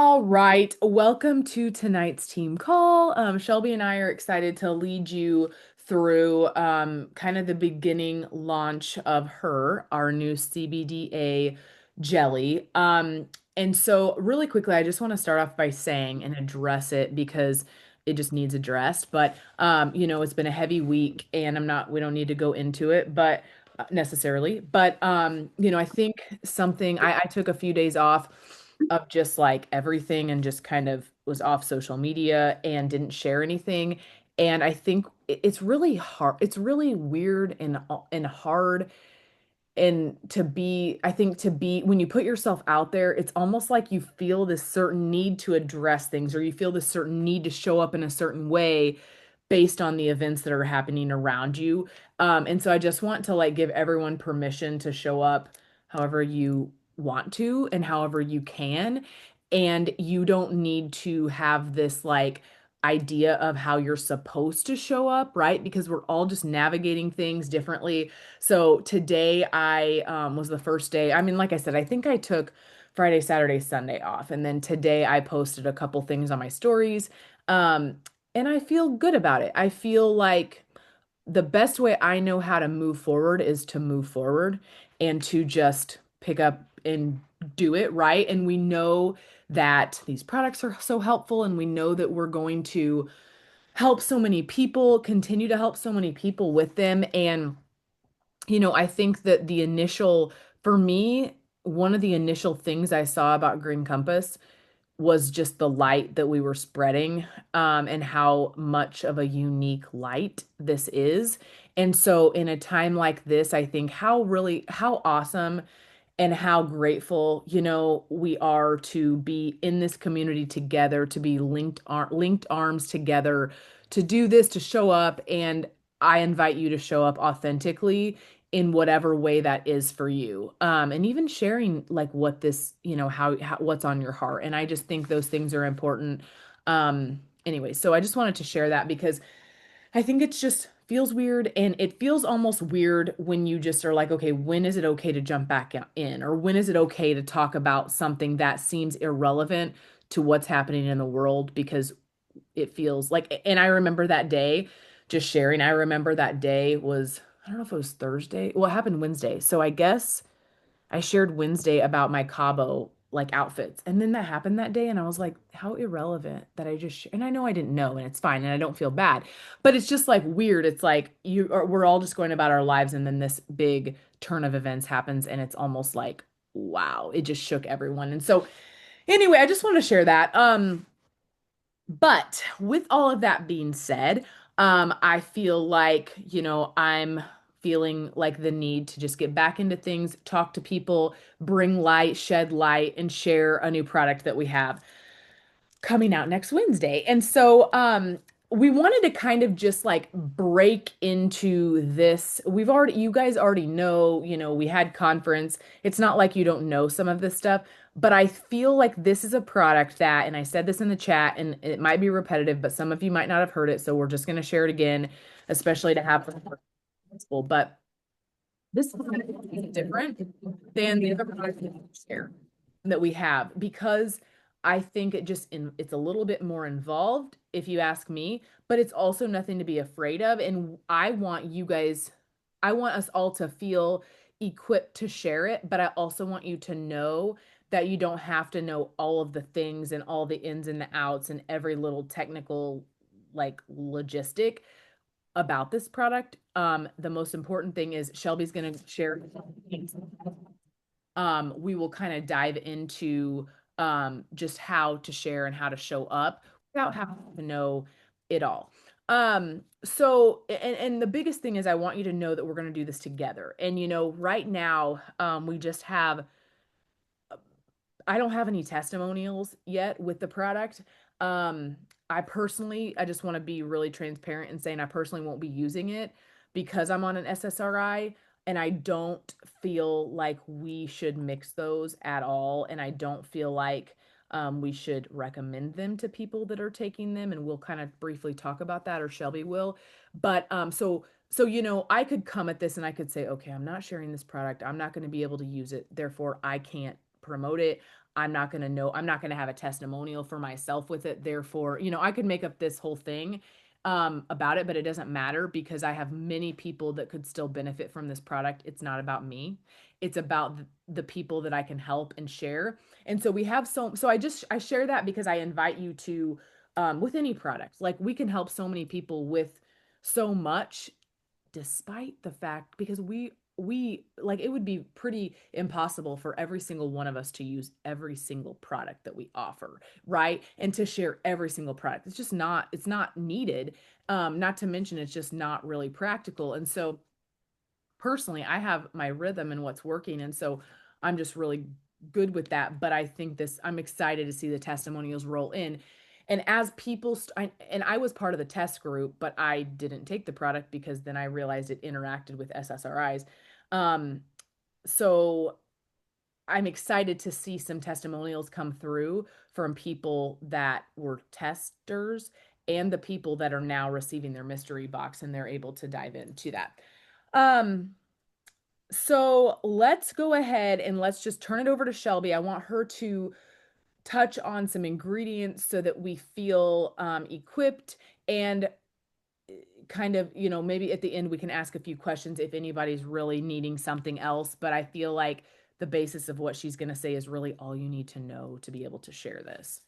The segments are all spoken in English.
All right, welcome to tonight's team call. Shelby and I are excited to lead you through kind of the beginning launch of our new CBDA jelly. And so, really quickly, I just want to start off by saying and address it because it just needs addressed. But it's been a heavy week, and we don't need to go into it, but necessarily. But I think I took a few days off of just like everything and just kind of was off social media and didn't share anything. And I think it's really hard. It's really weird and hard. And I think to be, when you put yourself out there, it's almost like you feel this certain need to address things, or you feel this certain need to show up in a certain way based on the events that are happening around you. And so I just want to like give everyone permission to show up however you want to and however you can. And you don't need to have this like idea of how you're supposed to show up, right? Because we're all just navigating things differently. So today I was the first day. I mean, like I said, I think I took Friday, Saturday, Sunday off. And then today I posted a couple things on my stories. Um, and I feel good about it. I feel like the best way I know how to move forward is to move forward and to just pick up and do it, right? And we know that these products are so helpful, and we know that we're going to help so many people, continue to help so many people with them. And I think that for me, one of the initial things I saw about Green Compass was just the light that we were spreading, and how much of a unique light this is. And so, in a time like this, I think how awesome and how grateful, we are to be in this community together, to be linked arms together, to do this, to show up. And I invite you to show up authentically in whatever way that is for you. And even sharing like what this, how what's on your heart. And I just think those things are important. Anyway, so I just wanted to share that because I think it's just feels weird, and it feels almost weird when you just are like, okay, when is it okay to jump back in? Or when is it okay to talk about something that seems irrelevant to what's happening in the world? Because it feels like, and I remember that day, just sharing, I remember that day was, I don't know if it was Thursday. Well, it happened Wednesday. So I guess I shared Wednesday about my Cabo like outfits. And then that happened that day. And I was like, how irrelevant that and I know I didn't know, and it's fine. And I don't feel bad, but it's just like weird. It's like we're all just going about our lives. And then this big turn of events happens. And it's almost like, wow, it just shook everyone. And so anyway, I just wanted to share that. But with all of that being said, I feel like, I'm feeling like the need to just get back into things, talk to people, bring light, shed light, and share a new product that we have coming out next Wednesday. And so we wanted to kind of just like break into this. You guys already know, we had conference. It's not like you don't know some of this stuff, but I feel like this is a product that, and I said this in the chat, and it might be repetitive, but some of you might not have heard it. So we're just going to share it again, especially to have for principle. But this is kind of different than the other products that we have, because I think it's a little bit more involved, if you ask me, but it's also nothing to be afraid of. And I want us all to feel equipped to share it, but I also want you to know that you don't have to know all of the things and all the ins and the outs and every little technical like logistic about this product. The most important thing is Shelby's going to share. We will kind of dive into just how to share and how to show up without having to know it all. And the biggest thing is I want you to know that we're going to do this together. And right now, we just have I don't have any testimonials yet with the product. Um, I just want to be really transparent and saying I personally won't be using it because I'm on an SSRI, and I don't feel like we should mix those at all. And I don't feel like we should recommend them to people that are taking them. And we'll kind of briefly talk about that, or Shelby will. But so I could come at this and I could say, okay, I'm not sharing this product. I'm not going to be able to use it. Therefore, I can't promote it. I'm not going to have a testimonial for myself with it. Therefore, I could make up this whole thing about it, but it doesn't matter because I have many people that could still benefit from this product. It's not about me. It's about the people that I can help and share. And so we have so I share that because I invite you to with any product. Like we can help so many people with so much despite the fact because we like it would be pretty impossible for every single one of us to use every single product that we offer, right? And to share every single product. It's not needed. Not to mention it's just not really practical. And so personally, I have my rhythm and what's working. And so I'm just really good with that. But I think I'm excited to see the testimonials roll in. And as and I was part of the test group, but I didn't take the product because then I realized it interacted with SSRIs. Um, so I'm excited to see some testimonials come through from people that were testers and the people that are now receiving their mystery box and they're able to dive into that. Um, so let's go ahead and let's just turn it over to Shelby. I want her to touch on some ingredients so that we feel equipped and kind of, maybe at the end we can ask a few questions if anybody's really needing something else. But I feel like the basis of what she's going to say is really all you need to know to be able to share this.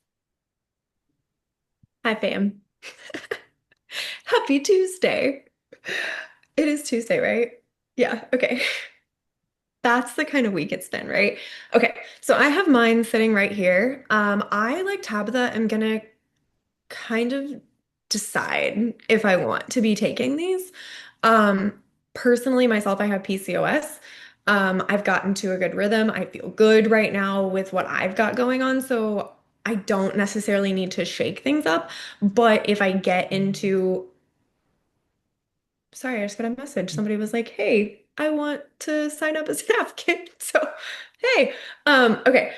Hi, fam. Happy Tuesday. It is Tuesday, right? Yeah, okay. That's the kind of week it's been, right? Okay, so I have mine sitting right here. I, like Tabitha, am gonna kind of decide if I want to be taking these. Um, Personally, myself, I have PCOS. I've gotten to a good rhythm. I feel good right now with what I've got going on, so I don't necessarily need to shake things up. But if I get into Sorry, I just got a message. Somebody was like, "Hey, I want to sign up as an advocate." So, hey, okay.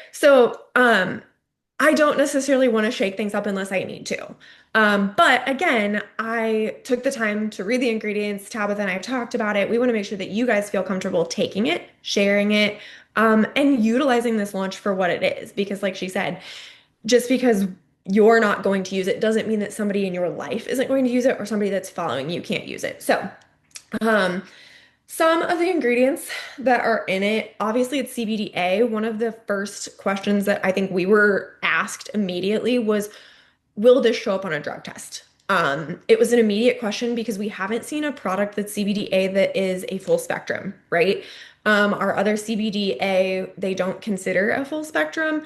I don't necessarily want to shake things up unless I need to. But again, I took the time to read the ingredients. Tabitha and I have talked about it. We want to make sure that you guys feel comfortable taking it, sharing it, and utilizing this launch for what it is. Because, like she said, just because you're not going to use it doesn't mean that somebody in your life isn't going to use it or somebody that's following you can't use it. So, um, some of the ingredients that are in it, obviously it's CBDA. One of the first questions that I think we were asked immediately was, will this show up on a drug test? It was an immediate question because we haven't seen a product that's CBDA that is a full spectrum, right? Our other CBDA, they don't consider a full spectrum.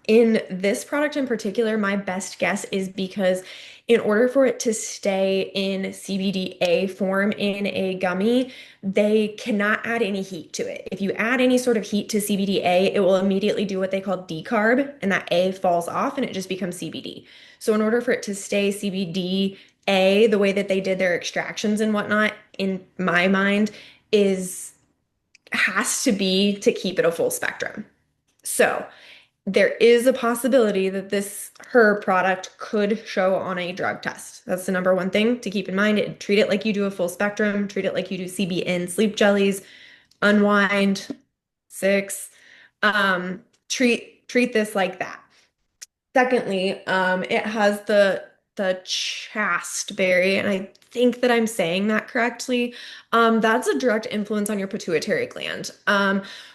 In this product in particular, my best guess is because in order for it to stay in CBDA form in a gummy, they cannot add any heat to it. If you add any sort of heat to CBDA, it will immediately do what they call decarb, and that A falls off and it just becomes CBD. So, in order for it to stay CBDA, the way that they did their extractions and whatnot, in my mind, is has to be to keep it a full spectrum. So, there is a possibility that this her product could show on a drug test. That's the number one thing to keep in mind. Treat it like you do a full spectrum, treat it like you do CBN sleep jellies, unwind, six. Treat this like that. Secondly, it has the chasteberry, and I think that I'm saying that correctly. That's a direct influence on your pituitary gland,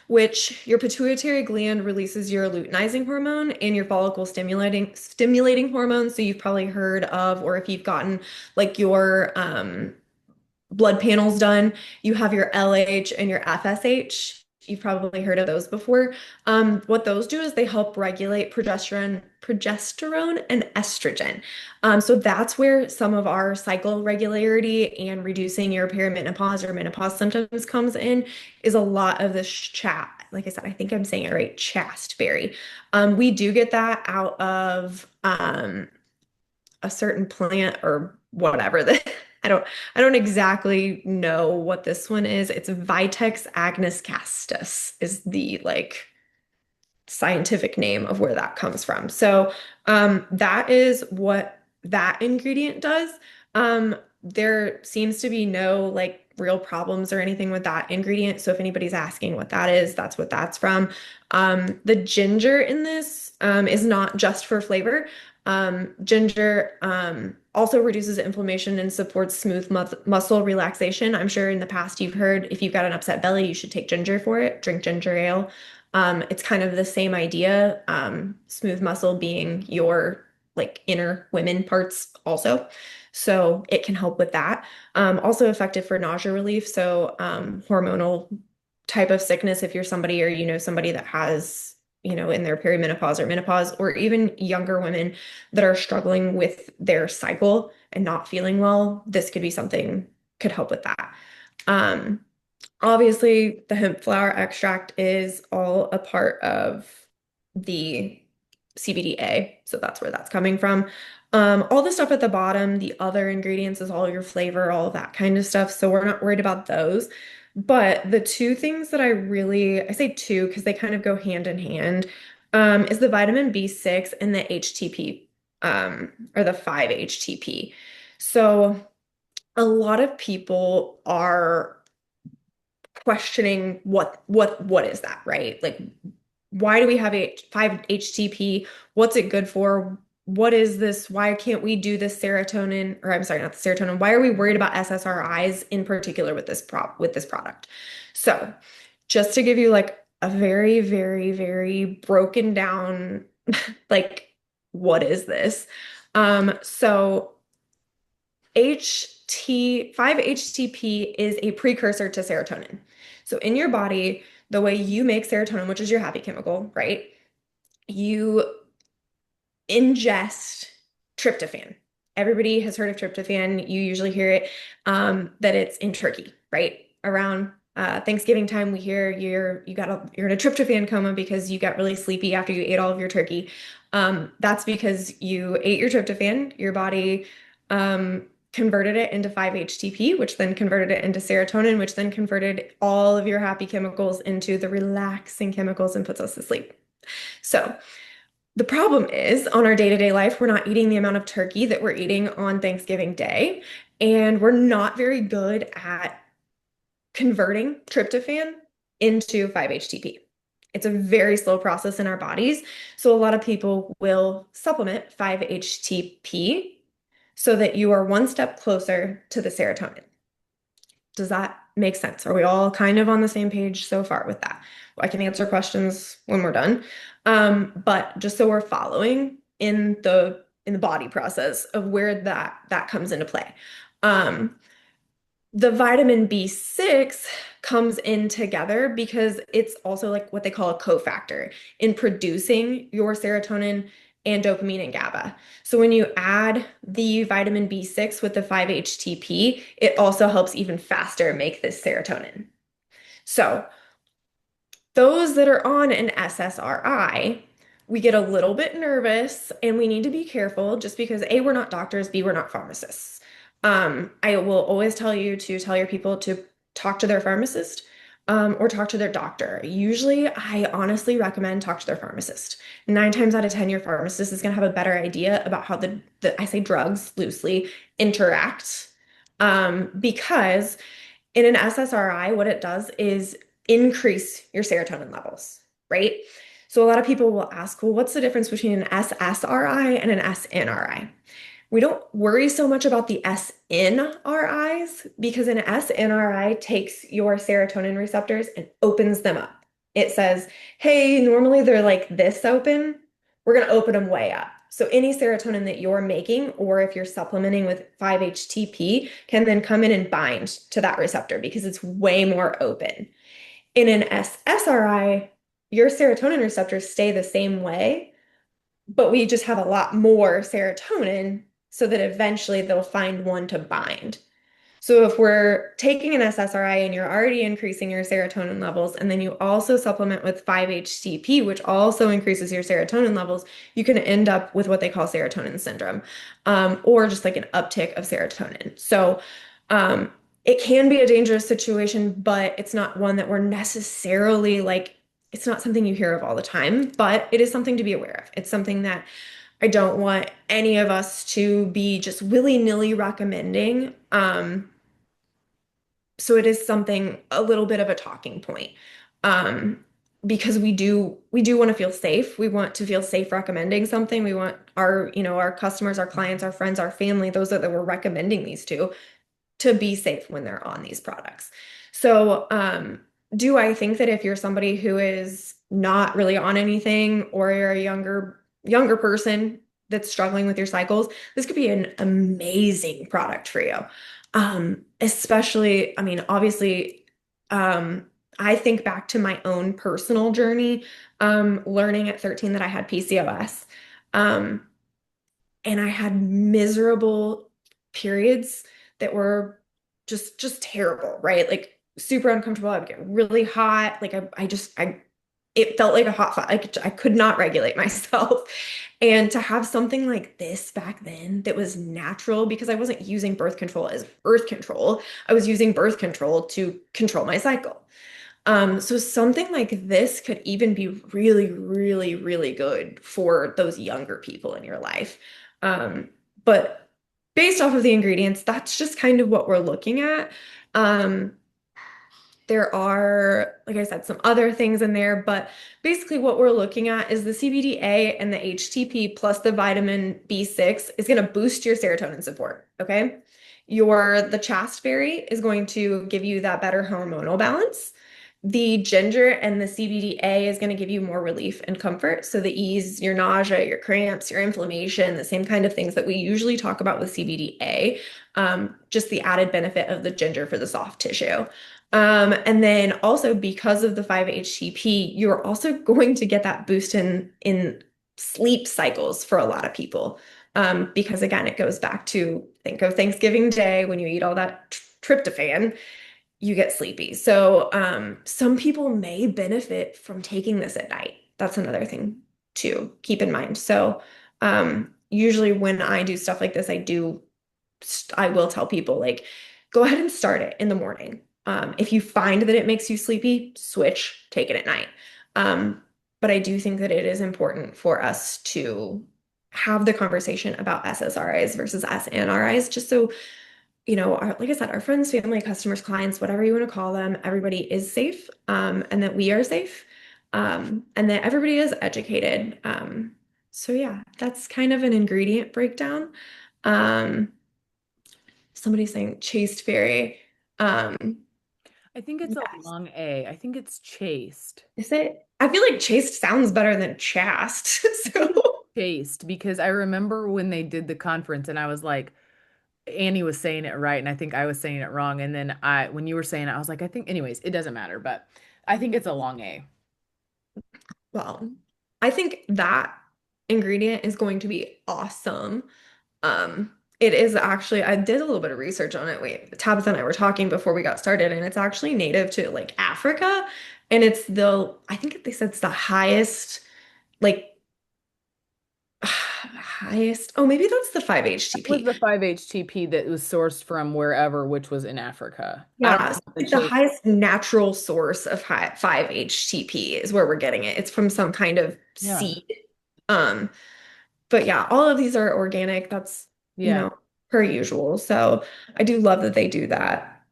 which your pituitary gland releases your luteinizing hormone and your follicle stimulating hormone. So you've probably heard of, or if you've gotten like your blood panels done. You have your LH and your FSH. You've probably heard of those before. What those do is they help regulate progesterone and estrogen. So that's where some of our cycle regularity and reducing your perimenopause or menopause symptoms comes in, is a lot of this chat. Like I said, I think I'm saying it right, chasteberry. We do get that out of a certain plant or whatever that I don't exactly know what this one is. It's Vitex agnus castus is the like scientific name of where that comes from. So that is what that ingredient does. There seems to be no like real problems or anything with that ingredient. So if anybody's asking what that is, that's what that's from. The ginger in this is not just for flavor. Ginger also reduces inflammation and supports smooth muscle relaxation. I'm sure in the past you've heard if you've got an upset belly, you should take ginger for it, drink ginger ale. It's kind of the same idea. Smooth muscle being your like inner women parts also. So it can help with that. Also effective for nausea relief. So hormonal type of sickness, if you're somebody or you know somebody that has, in their perimenopause or menopause, or even younger women that are struggling with their cycle and not feeling well, this could be something could help with that. Um, Obviously, the hemp flower extract is all a part of the CBDA, so that's where that's coming from. All the stuff at the bottom, the other ingredients is all your flavor, all of that kind of stuff. So we're not worried about those. But the two things that I say two because they kind of go hand in hand, is the vitamin B6 and the HTP, or the 5-HTP. So a lot of people are questioning what is that, right? Like, why do we have 5-HTP? What's it good for? What is this? Why can't we do this serotonin? Or I'm sorry, not the serotonin. Why are we worried about SSRIs in particular with this product? So, just to give you like a very, very, very broken down, like, what is this? So HT 5-HTP is a precursor to serotonin. So in your body, the way you make serotonin, which is your happy chemical, right? You ingest tryptophan. Everybody has heard of tryptophan. You usually hear it that it's in turkey, right? Around Thanksgiving time, we hear you're in a tryptophan coma because you got really sleepy after you ate all of your turkey. That's because you ate your tryptophan, your body converted it into 5-HTP, which then converted it into serotonin, which then converted all of your happy chemicals into the relaxing chemicals and puts us to sleep. So the problem is on our day-to-day life, we're not eating the amount of turkey that we're eating on Thanksgiving Day, and we're not very good at converting tryptophan into 5-HTP. It's a very slow process in our bodies. So a lot of people will supplement 5-HTP so that you are one step closer to the serotonin. Does that make sense? Are we all kind of on the same page so far with that? I can answer questions when we're done. But just so we're following in the body process of where that comes into play. Um, the vitamin B6 comes in together because it's also like what they call a cofactor in producing your serotonin and dopamine and GABA. So when you add the vitamin B6 with the 5-HTP, it also helps even faster make this serotonin. So those that are on an SSRI, we get a little bit nervous and we need to be careful just because A, we're not doctors, B, we're not pharmacists. I will always tell you to tell your people to talk to their pharmacist, or talk to their doctor. Usually, I honestly recommend talk to their pharmacist. 9 times out of 10, your pharmacist is going to have a better idea about how I say drugs loosely interact. Because in an SSRI, what it does is increase your serotonin levels, right? So a lot of people will ask, well, what's the difference between an SSRI and an SNRI? We don't worry so much about the SNRIs because an SNRI takes your serotonin receptors and opens them up. It says, hey, normally they're like this open. We're going to open them way up. So any serotonin that you're making, or if you're supplementing with 5-HTP, can then come in and bind to that receptor because it's way more open. In an SSRI, your serotonin receptors stay the same way, but we just have a lot more serotonin so that eventually they'll find one to bind. So if we're taking an SSRI and you're already increasing your serotonin levels, and then you also supplement with 5-HTP, which also increases your serotonin levels, you can end up with what they call serotonin syndrome, or just like an uptick of serotonin. So it can be a dangerous situation, but it's not one that we're necessarily like, it's not something you hear of all the time, but it is something to be aware of. It's something that I don't want any of us to be just willy-nilly recommending. So it is something a little bit of a talking point. Um, because we do want to feel safe. We want to feel safe recommending something. We want our customers, our clients, our friends, our family, those that we're recommending these to be safe when they're on these products. So, do I think that if you're somebody who is not really on anything, or you're a younger person that's struggling with your cycles, this could be an amazing product for you. Especially, I mean, obviously, um, I think back to my own personal journey, learning at 13 that I had PCOS. Um, and I had miserable periods that were just terrible, right? Like super uncomfortable. I would get really hot. Like I it felt like a hot flash. Like I could not regulate myself. And to have something like this back then that was natural, because I wasn't using birth control as birth control. I was using birth control to control my cycle. So something like this could even be really, really, really good for those younger people in your life. But based off of the ingredients, that's just kind of what we're looking at. Um, there are, like I said, some other things in there, but basically what we're looking at is the CBDA and the HTP plus the vitamin B6 is going to boost your serotonin support. Okay. The chasteberry is going to give you that better hormonal balance. The ginger and the CBDA is going to give you more relief and comfort. So the ease your nausea, your cramps, your inflammation, the same kind of things that we usually talk about with CBDA. Just the added benefit of the ginger for the soft tissue. And then also because of the 5-HTP, you're also going to get that boost in sleep cycles for a lot of people. Because again, it goes back to think of Thanksgiving Day when you eat all that tryptophan, you get sleepy. So some people may benefit from taking this at night. That's another thing to keep in mind. So usually when I do stuff like this, I will tell people like, go ahead and start it in the morning. If you find that it makes you sleepy, switch, take it at night. Um, but I do think that it is important for us to have the conversation about SSRIs versus SNRIs, just so, like I said, our friends, family, customers, clients, whatever you want to call them, everybody is safe, and that we are safe, and that everybody is educated. So yeah, that's kind of an ingredient breakdown. Um, Somebody's saying chased berry. Um, I think it's a yes. long A. I think it's chaste. Is it? I feel like chased sounds better than chast. I So, think it's chaste because I remember when they did the conference and I was like, Annie was saying it right, and I think I was saying it wrong. And then when you were saying it, I was like, I think, anyways, it doesn't matter, but I think it's a long A. well, I think that ingredient is going to be awesome. It is actually, I did a little bit of research on it. Wait, Tabitha and I were talking before we got started, and it's actually native to like Africa. And I think they said it's the highest, like, highest. Oh, maybe that's the Was 5-HTP. the 5-HTP that was sourced from wherever, which was in Africa. I don't Yeah, know so about the like the chaste. highest natural source of 5-HTP is where we're getting it. It's from some kind of Yeah. seed. Um, but yeah, all of these are organic. That's, Yeah. per usual. So I do love that they do that.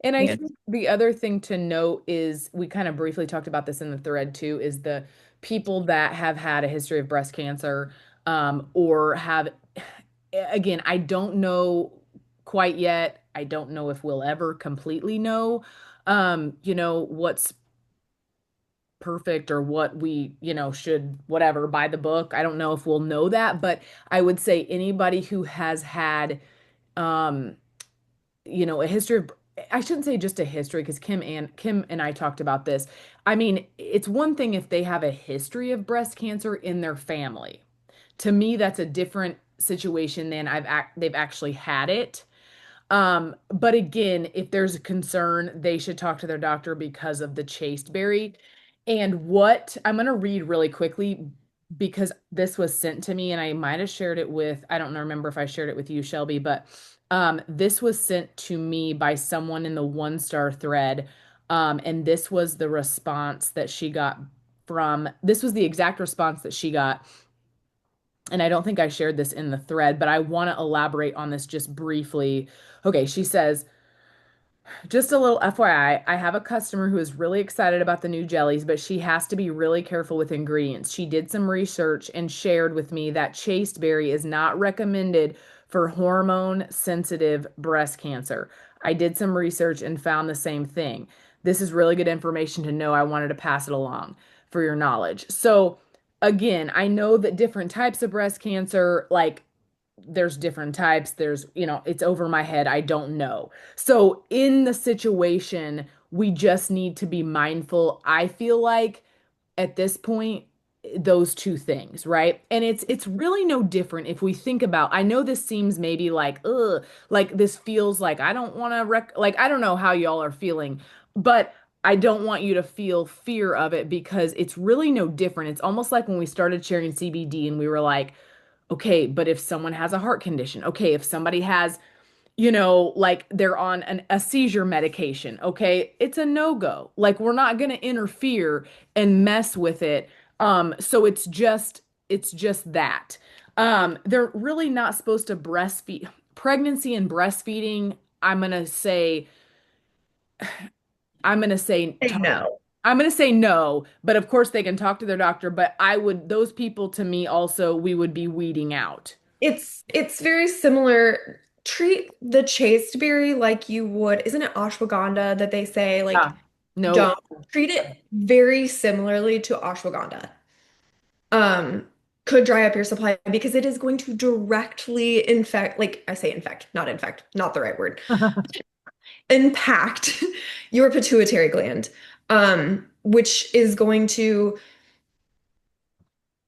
And I Yeah. think the other thing to note is we kind of briefly talked about this in the thread too, is the people that have had a history of breast cancer, or have, again, I don't know quite yet. I don't know if we'll ever completely know, what's perfect or what we, should whatever by the book. I don't know if we'll know that, but I would say anybody who has had, um, a history of, I shouldn't say just a history because Kim and I talked about this. I mean, it's one thing if they have a history of breast cancer in their family. To me, that's a different situation than they've actually had it. But again, if there's a concern, they should talk to their doctor because of the chasteberry. And what I'm going to read really quickly because this was sent to me and I might have shared it with, I don't remember if I shared it with you, Shelby, but this was sent to me by someone in the one star thread. And this was the response that she got this was the exact response that she got. And I don't think I shared this in the thread, but I want to elaborate on this just briefly. Okay, she says, Just a little FYI, I have a customer who is really excited about the new jellies, but she has to be really careful with ingredients. She did some research and shared with me that chasteberry is not recommended for hormone sensitive breast cancer. I did some research and found the same thing. This is really good information to know. I wanted to pass it along for your knowledge. So, again, I know that different types of breast cancer, like there's different types. It's over my head. I don't know. So in the situation, we just need to be mindful. I feel like at this point, those two things, right? And it's really no different if we think about, I know this seems maybe like, ugh, like this feels like I don't want to like I don't know how y'all are feeling, but I don't want you to feel fear of it because it's really no different. It's almost like when we started sharing CBD and we were like, okay, but if someone has a heart condition, okay, if somebody has, like they're on a seizure medication, okay, it's a no-go. Like we're not going to interfere and mess with it. So it's just that. They're really not supposed to breastfeed. Pregnancy and breastfeeding, I'm going to say I'm going to say I know. I'm going to say no, but of course they can talk to their doctor, but those people to me also we would be weeding out. It's very similar. Treat the chasteberry like you would, isn't it ashwagandha that they say like Yeah. No. don't treat it very similarly to ashwagandha. Could dry up your supply because it is going to directly infect, like I say infect, not infect, not the right word, impact your pituitary gland, which is going to,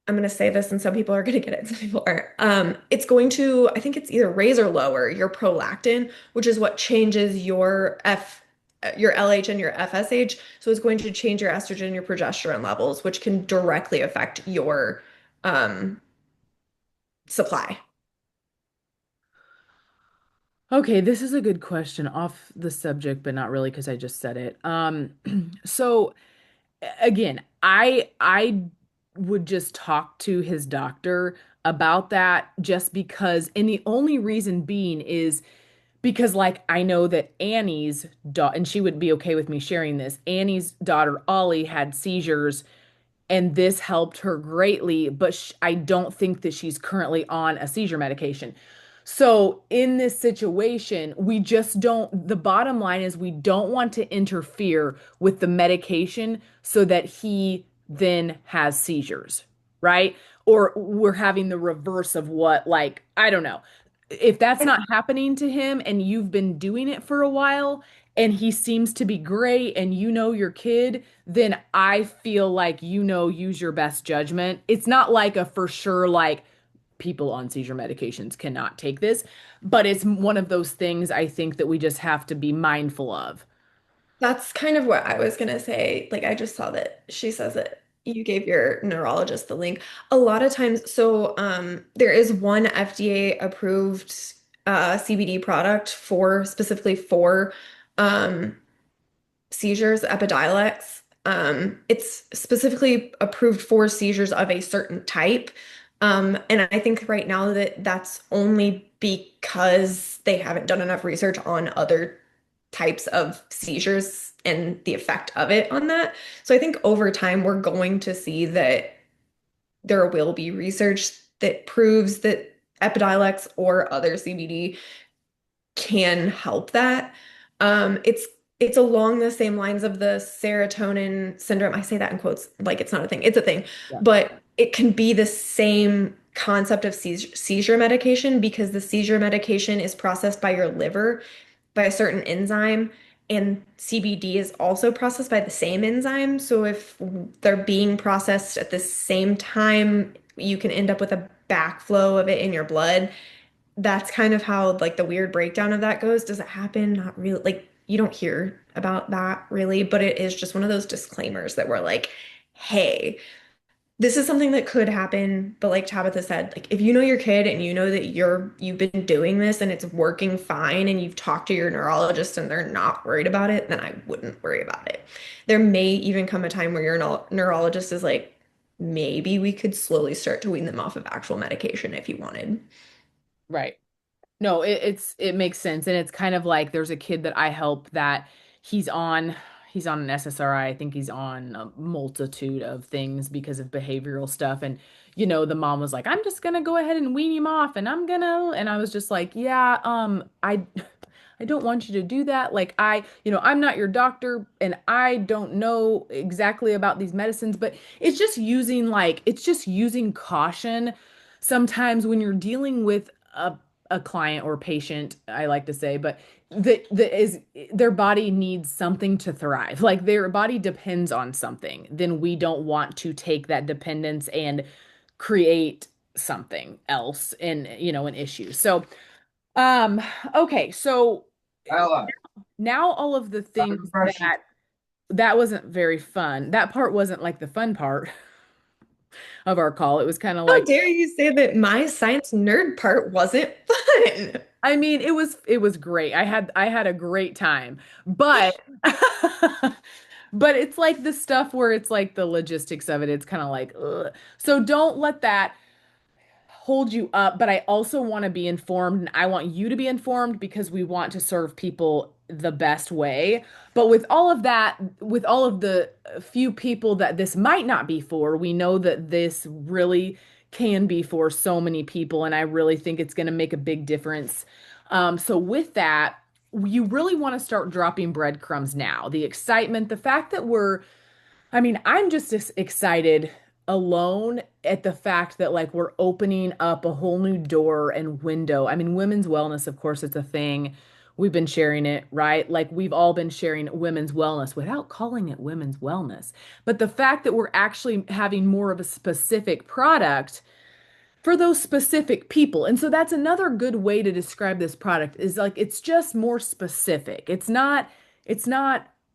I'm going to say this and some people are going to get it, some people aren't. It's going to, I think it's either raise or lower your prolactin, which is what changes your LH and your FSH. So it's going to change your estrogen and your progesterone levels, which can directly affect your um, supply. Okay, this is a good question off the subject, but not really because I just said it. So again, I would just talk to his doctor about that just because, and the only reason being is because like I know that Annie's daughter, and she would be okay with me sharing this, Annie's daughter Ollie had seizures and this helped her greatly, but I don't think that she's currently on a seizure medication. So, in this situation, we just don't, the bottom line is we don't want to interfere with the medication so that he then has seizures, right? Or we're having the reverse of what, like, I don't know. If that's not happening to him and you've been doing it for a while and he seems to be great and you know your kid, then I feel like use your best judgment. It's not like a for sure, like people on seizure medications cannot take this, but it's one of those things I think that we just have to be mindful of. That's kind of what I was gonna say. Like I just saw that she says that you gave your neurologist the link. A lot of times, so there is one FDA approved CBD product for specifically for um, seizures, Epidiolex. It's specifically approved for seizures of a certain type. And I think right now that that's only because they haven't done enough research on other types of seizures and the effect of it on that. So I think over time, we're going to see that there will be research that proves that Epidiolex or other CBD can help that. It's along the same lines of the serotonin syndrome. I say that in quotes like it's not a thing. It's a thing, Yeah. but it can be the same concept of seizure medication because the seizure medication is processed by your liver by a certain enzyme, and CBD is also processed by the same enzyme. So if they're being processed at the same time, you can end up with a backflow of it in your blood. That's kind of how like the weird breakdown of that goes. Does it happen? Not really. Like you don't hear about that really, but it is just one of those disclaimers that we're like, hey, this is something that could happen. But like Tabitha said, like if you know your kid and you know that you've been doing this and it's working fine and you've talked to your neurologist and they're not worried about it, then I wouldn't worry about it. There may even come a time where your neurologist is like, maybe we could slowly start to wean them off of actual medication if you wanted. Right. No, it makes sense, and it's kind of like there's a kid that I help that he's on he's on an SSRI. I think he's on a multitude of things because of behavioral stuff. And the mom was like, "I'm just gonna go ahead and wean him off, and and I was just like, "Yeah, I don't want you to do that. Like I'm not your doctor and I don't know exactly about these medicines, but it's just using caution sometimes when you're dealing with a client or patient, I like to say, but that is their body needs something to thrive. Like their body depends on something. Then we don't want to take that dependence and create something else in, an issue. So, um, okay, so now all of the things that wasn't very fun. That part wasn't like the fun part of our call. It was kind of How like, dare you say that my science nerd part wasn't fun? I mean, it was great. I had a great time. But but it's like the stuff where it's like the logistics of it. It's kind of like, ugh. So don't let that hold you up, but I also want to be informed and I want you to be informed because we want to serve people the best way. But with all of that, with all of the few people that this might not be for, we know that this really can be for so many people, and I really think it's going to make a big difference. So with that, you really want to start dropping breadcrumbs now. The excitement, the fact that I'm just as excited alone at the fact that like we're opening up a whole new door and window. I mean, women's wellness, of course, it's a thing. We've been sharing it, right? Like we've all been sharing women's wellness without calling it women's wellness. But the fact that we're actually having more of a specific product for those specific people. And so that's another good way to describe this product is like it's just more specific. It's not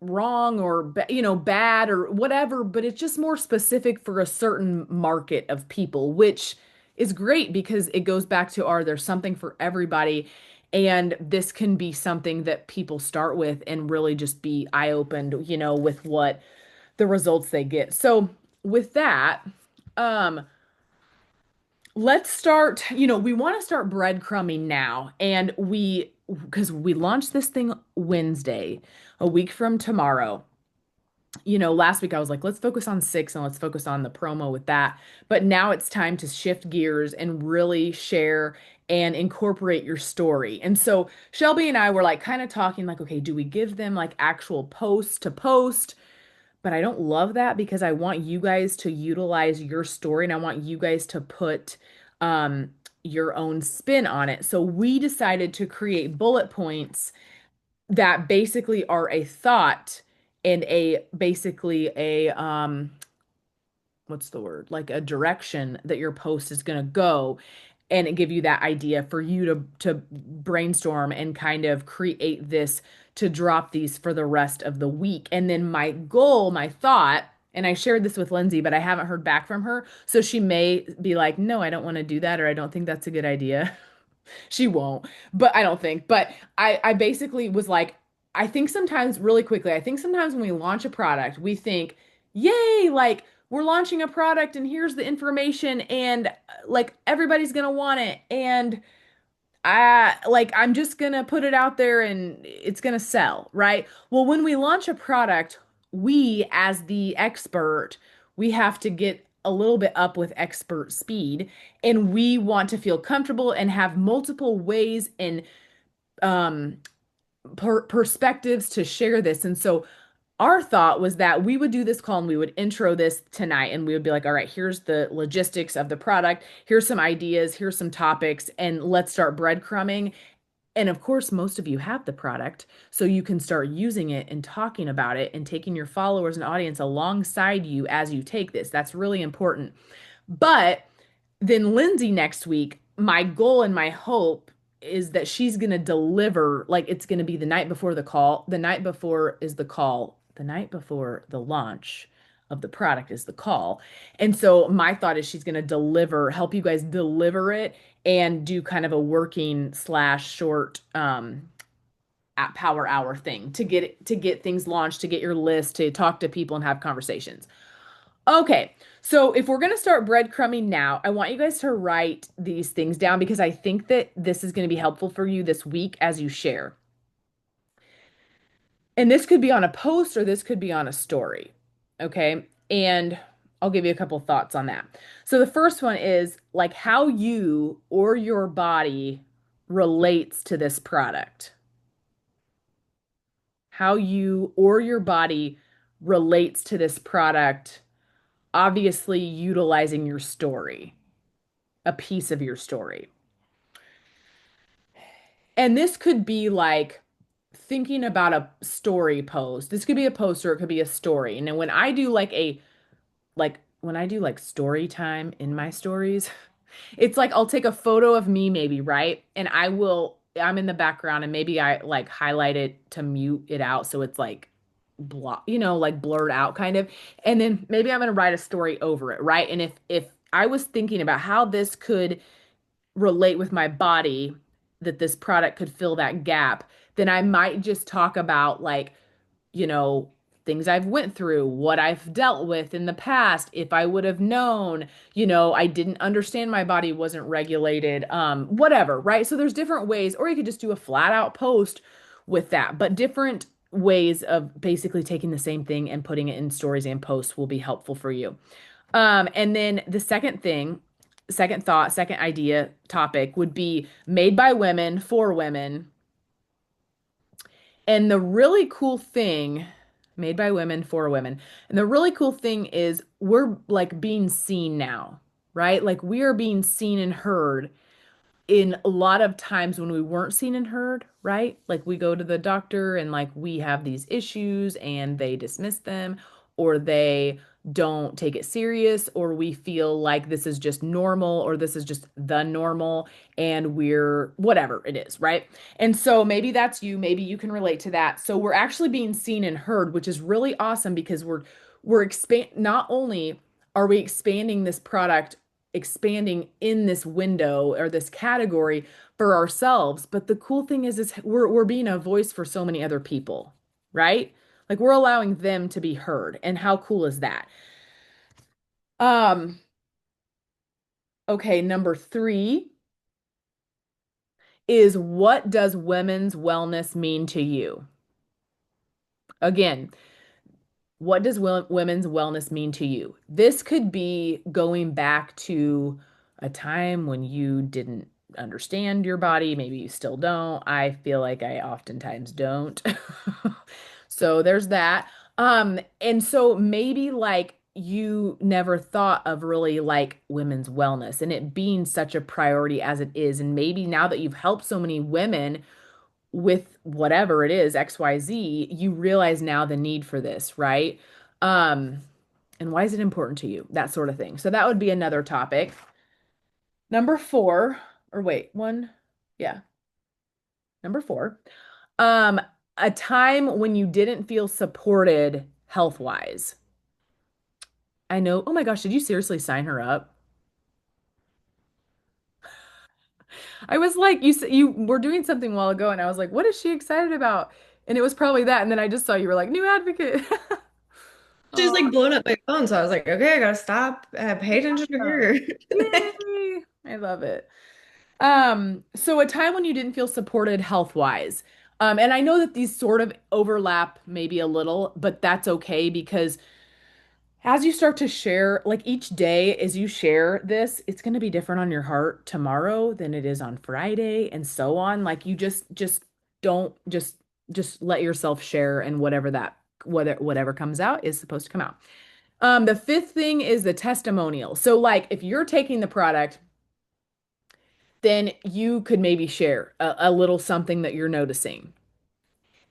wrong or bad or whatever, but it's just more specific for a certain market of people, which is great because it goes back to there's something for everybody. And this can be something that people start with and really just be eye-opened, with what the results they get. So with that, um, let's start, we want to start breadcrumbing now. And because we launched this thing Wednesday, a week from tomorrow. Last week I was like, let's focus on six and let's focus on the promo with that. But now it's time to shift gears and really share and incorporate your story. And so Shelby and I were like kind of talking like, okay, do we give them like actual post to post? But I don't love that because I want you guys to utilize your story and I want you guys to put your own spin on it. So we decided to create bullet points that basically are a thought and a basically a what's the word? Like a direction that your post is going to go and it give you that idea for you to brainstorm and kind of create this to drop these for the rest of the week. And then my goal, my thought, and I shared this with Lindsay, but I haven't heard back from her. So she may be like, "No, I don't want to do that," or "I don't think that's a good idea." She won't, but I don't think. But I basically was like, I think sometimes, really quickly, I think sometimes when we launch a product, we think, yay, like we're launching a product and here's the information and like everybody's gonna want it. And I'm just gonna put it out there and it's gonna sell, right? Well, when we launch a product, we as the expert, we have to get a little bit up with expert speed and we want to feel comfortable and have multiple ways and um perspectives to share this. And so our thought was that we would do this call and we would intro this tonight and we would be like, all right, here's the logistics of the product. Here's some ideas. Here's some topics. And let's start breadcrumbing. And of course, most of you have the product, so you can start using it and talking about it and taking your followers and audience alongside you as you take this. That's really important. But then Lindsay next week, my goal and my hope is that she's going to deliver, like it's going to be the night before the call. The night before is the call. The night before the launch of the product is the call. And so my thought is she's going to deliver, help you guys deliver it and do kind of a working slash short at power hour thing to get things launched, to get your list, to talk to people and have conversations. Okay. So if we're going to start breadcrumbing now, I want you guys to write these things down because I think that this is going to be helpful for you this week as you share. And this could be on a post or this could be on a story. Okay. And I'll give you a couple thoughts on that. So the first one is like how you or your body relates to this product. How you or your body relates to this product, obviously utilizing your story, a piece of your story. And this could be like thinking about a story post. This could be a post or it could be a story. And then when I do like when I do like story time in my stories, it's like I'll take a photo of me maybe, right? And I'm in the background and maybe I like highlight it to mute it out so it's like block, like blurred out kind of. And then maybe I'm going to write a story over it, right? And if I was thinking about how this could relate with my body, that this product could fill that gap, then I might just talk about like, you know, things I've went through, what I've dealt with in the past, if I would have known, I didn't understand my body wasn't regulated, whatever, right? So there's different ways, or you could just do a flat out post with that, but different ways of basically taking the same thing and putting it in stories and posts will be helpful for you. And then the second thing, second thought, second idea topic would be made by women for women. And the really cool thing, made by women for women. And the really cool thing is we're like being seen now, right? Like we are being seen and heard in a lot of times when we weren't seen and heard, right? Like we go to the doctor and like we have these issues and they dismiss them or they don't take it serious or we feel like this is just normal or this is just the normal and we're whatever it is, right? And so maybe that's you, maybe you can relate to that. So we're actually being seen and heard, which is really awesome because we're expand not only are we expanding this product expanding in this window or this category for ourselves. But the cool thing is we're being a voice for so many other people, right? Like we're allowing them to be heard. And how cool is that? Um, okay, number three is what does women's wellness mean to you? Again, what does women's wellness mean to you? This could be going back to a time when you didn't understand your body. Maybe you still don't. I feel like I oftentimes don't. So there's that. And so maybe like you never thought of really like women's wellness and it being such a priority as it is. And maybe now that you've helped so many women with whatever it is, XYZ, you realize now the need for this, right? Um, and why is it important to you? That sort of thing. So that would be another topic. Number four, or wait, one, yeah, number four. Um, a time when you didn't feel supported health-wise. I know, oh my gosh, did you seriously sign her up? I was like, you were doing something a while ago, and I was like, what is she excited about? And it was probably that. And then I just saw you were like, new advocate. She's Oh, like blowing up my phone, so I was like, okay, I gotta stop, pay attention to yeah. her. Yay. I love it. So a time when you didn't feel supported health-wise. And I know that these sort of overlap maybe a little, but that's okay because as you start to share, like each day as you share this, it's going to be different on your heart tomorrow than it is on Friday and so on. Like you just don't just let yourself share and whatever comes out is supposed to come out. The fifth thing is the testimonial. So like if you're taking the product, then you could maybe share a little something that you're noticing.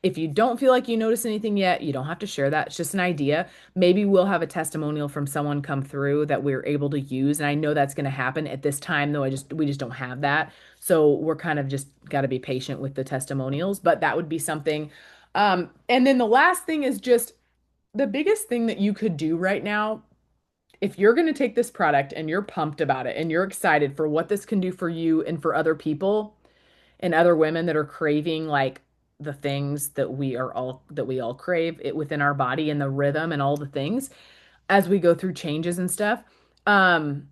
If you don't feel like you notice anything yet, you don't have to share that. It's just an idea. Maybe we'll have a testimonial from someone come through that we're able to use. And I know that's going to happen at this time, though we just don't have that. So we're kind of just got to be patient with the testimonials, but that would be something. And then the last thing is just the biggest thing that you could do right now, if you're going to take this product and you're pumped about it and you're excited for what this can do for you and for other people and other women that are craving like the things that we all crave it within our body and the rhythm and all the things. as we go through changes and stuff. Um,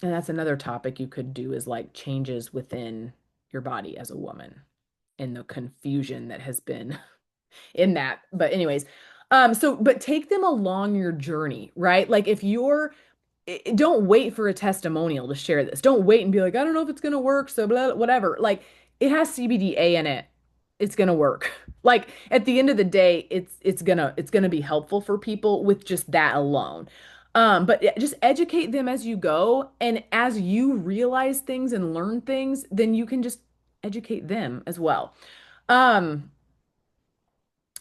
and that's another topic you could do is like changes within your body as a woman and the confusion that has been in that. But anyways, but take them along your journey, right? Like if you're don't wait for a testimonial to share this. Don't wait and be like, I don't know if it's gonna work, so blah, whatever. Like it has CBDA in it. It's gonna work. Like at the end of the day, it's gonna be helpful for people with just that alone. But just educate them as you go, and as you realize things and learn things, then you can just educate them as well. Um,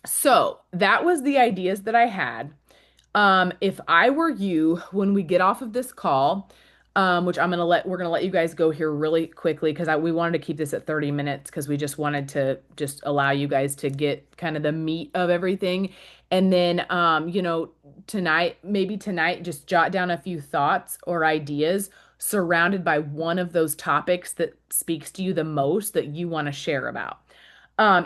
so that was the ideas that I had. If I were you, when we get off of this call, which we're gonna let you guys go here really quickly because we wanted to keep this at 30 minutes because we just wanted to just allow you guys to get kind of the meat of everything. And then, maybe tonight, just jot down a few thoughts or ideas surrounded by one of those topics that speaks to you the most that you want to share about.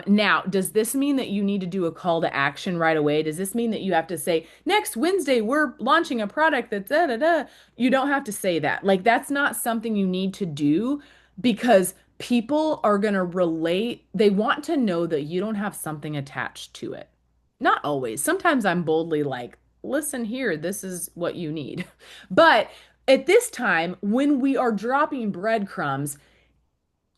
Now, does this mean that you need to do a call to action right away? Does this mean that you have to say, next Wednesday, we're launching a product that's da da da? You don't have to say that. Like, that's not something you need to do because people are going to relate. They want to know that you don't have something attached to it. Not always. Sometimes I'm boldly like, listen here, this is what you need. But at this time, when we are dropping breadcrumbs,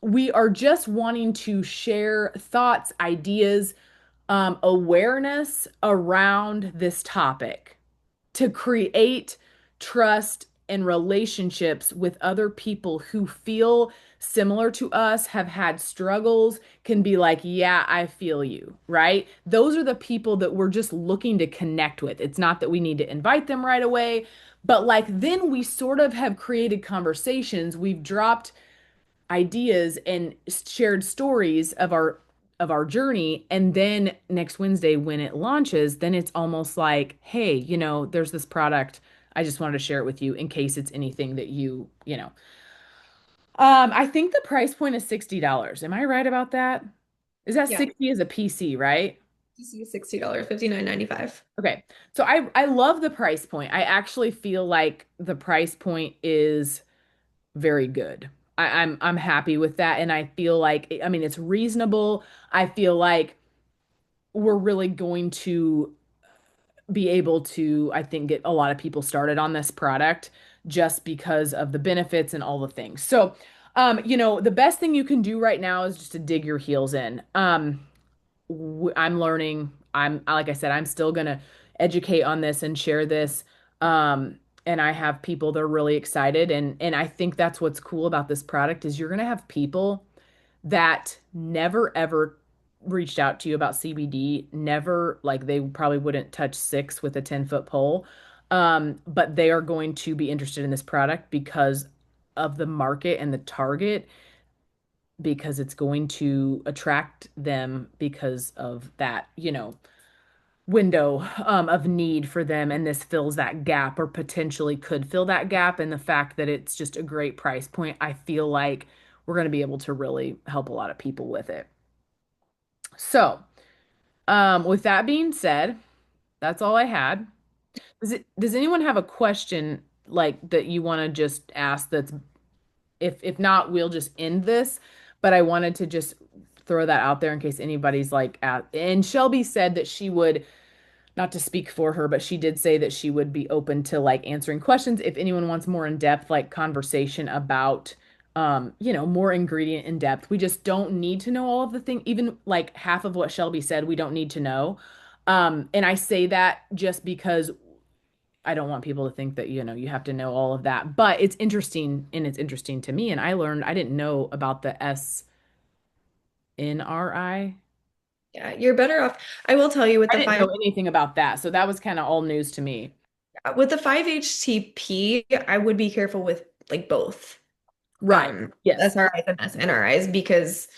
we are just wanting to share thoughts, ideas, awareness around this topic to create trust and relationships with other people who feel similar to us, have had struggles, can be like, yeah, I feel you, right? Those are the people that we're just looking to connect with. It's not that we need to invite them right away, but like then we sort of have created conversations. We've dropped ideas and shared stories of our journey, and then next Wednesday when it launches, then it's almost like, hey, there's this product. I just wanted to share it with you in case it's anything that you know. I think the price point is $60. Am I right about that? Is that Yeah. 60 as a PC, right? $60, 59.95. Okay. So I love the price point. I actually feel like the price point is very good. I'm happy with that, and I feel like I mean it's reasonable. I feel like we're really going to be able to, I think, get a lot of people started on this product just because of the benefits and all the things. So, the best thing you can do right now is just to dig your heels in. I'm learning. Like I said, I'm still gonna educate on this and share this. And I have people that are really excited, and I think that's what's cool about this product is you're gonna have people that never ever reached out to you about CBD, never like they probably wouldn't touch six with a 10-foot pole. But they are going to be interested in this product because of the market and the target because it's going to attract them because of that, window of need for them. And this fills that gap or potentially could fill that gap. And the fact that it's just a great price point, I feel like we're going to be able to really help a lot of people with it. So, with that being said, that's all I had. Does anyone have a question like that you want to just ask that's if not, we'll just end this. But I wanted to just throw that out there in case anybody's like at and Shelby said that she would, not to speak for her, but she did say that she would be open to like answering questions if anyone wants more in-depth like conversation about more ingredient in depth. We just don't need to know all of the thing, even like half of what Shelby said, we don't need to know. And I say that just because I don't want people to think that, you have to know all of that. But it's interesting and it's interesting to me. And I didn't know about the SNRI. Yeah, you're better off. I will tell you I didn't know anything about that. So that was kind of all news to me. with the 5-HTP, I would be careful with like both Right. Yes. SRIs and SNRIs because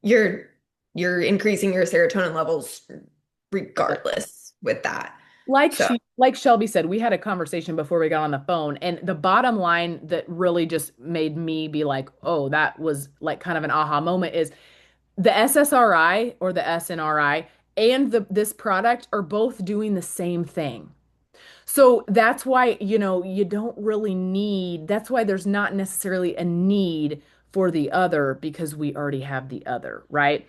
you're you're increasing your serotonin levels regardless with that. So Like Shelby said, we had a conversation before we got on the phone, and the bottom line that really just made me be like, "Oh, that was like kind of an aha moment," is the SSRI or the SNRI and this product are both doing the same thing. So that's why, you don't really need, that's why there's not necessarily a need for the other because we already have the other, right?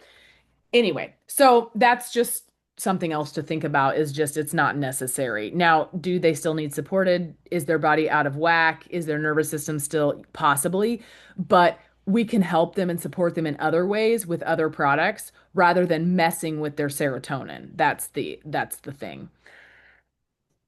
Anyway, so that's just something else to think about is just it's not necessary. Now, do they still need supported? Is their body out of whack? Is their nervous system still possibly? But we can help them and support them in other ways with other products rather than messing with their serotonin. That's the thing.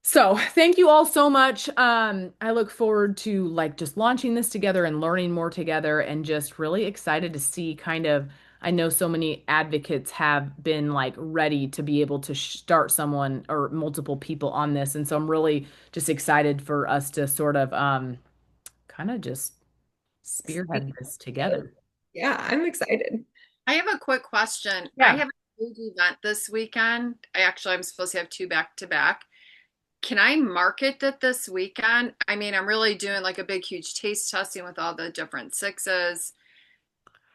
So, thank you all so much. I look forward to like just launching this together and learning more together and just really excited to see kind of I know so many advocates have been like ready to be able to start someone or multiple people on this. And so I'm really just excited for us to sort of kind of just spearhead this together. Yeah, I'm excited. I have a quick question. I Yeah. have a big event this weekend. I'm supposed to have two back to back. Can I market it this weekend? I mean, I'm really doing like a big, huge taste testing with all the different sixes,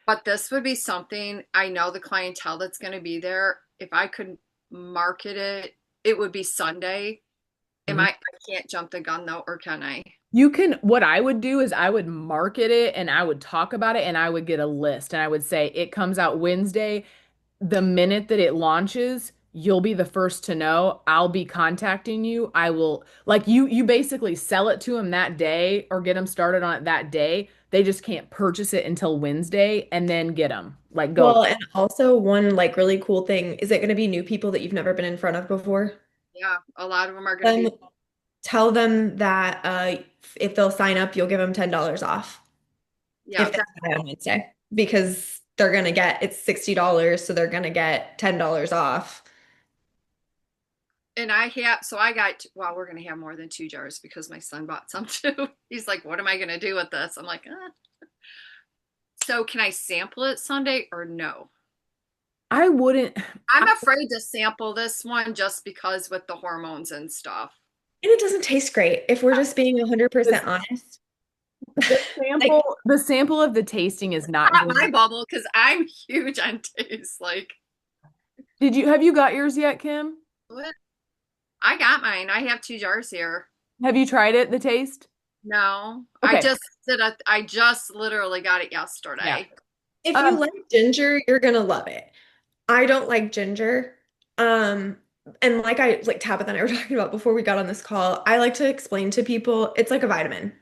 but this would be something I know the clientele that's going to be there. If I could market it, it would be Sunday. I can't jump the gun though, or can I? You can, what I would do is I would market it and I would talk about it and I would get a list and I would say it comes out Wednesday. The minute that it launches, you'll be the first to know. I'll be contacting you. I will like you basically sell it to them that day or get them started on it that day. They just can't purchase it until Wednesday and then get them. Like go. Well, and also one like really cool thing, is it going to be new people that you've never been in front of before? Yeah, a lot of them are going to Then be, tell them that if they'll sign up, you'll give them $10 off yeah, if they buy on Wednesday because they're gonna get it's $60, so they're gonna get $10 off. and I have, so I got, well, we're going to have more than two jars because my son bought some too. He's like, what am I going to do with this? I'm like, So can I sample it Sunday or no? I wouldn't I'm afraid to sample this one just because with the hormones and stuff. And it doesn't taste great if we're just being the, 100% honest. the Like, sample of the tasting is not Not good. my bubble because I'm huge on taste. Like, Have you got yours yet, Kim? what? I got mine. I have two jars here. Have you tried it, the taste? No, Okay. I just literally got it Yeah. yesterday. if you Um, like ginger, you're gonna love it. I don't like ginger. Um, and like Tabitha and I were talking about before we got on this call, I like to explain to people it's like a vitamin.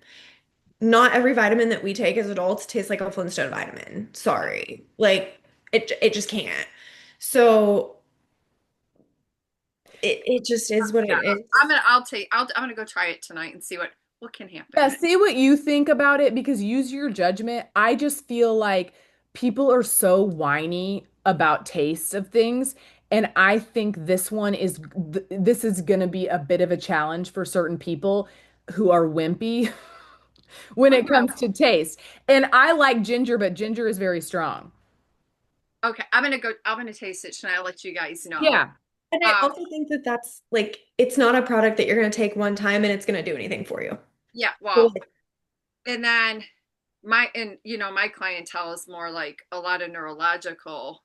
Not every vitamin that we take as adults tastes like a Flintstone vitamin. Sorry. Like it just can't. So it just is what Yeah, it is. I'm gonna go try it tonight and see what can Yeah, happen. see what you think about it because use your judgment. I just feel like people are so whiny about tastes of things, and I think this is going to be a bit of a challenge for certain people who are wimpy when it Okay. comes to taste. And I like ginger, but ginger is very strong. Okay, I'm gonna taste it tonight. I'll let you guys know. Yeah. And I Um, also think that that's like it's not a product that you're going to take one time and it's going to do anything for you. yeah, So, well, and then my clientele is more like a lot of neurological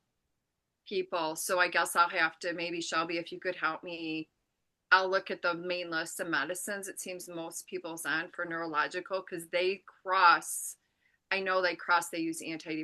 people. So I guess I'll have to maybe Shelby, if you could help me, I'll look at the main list of medicines it seems most people's on for neurological because they cross. I know they use antidepressants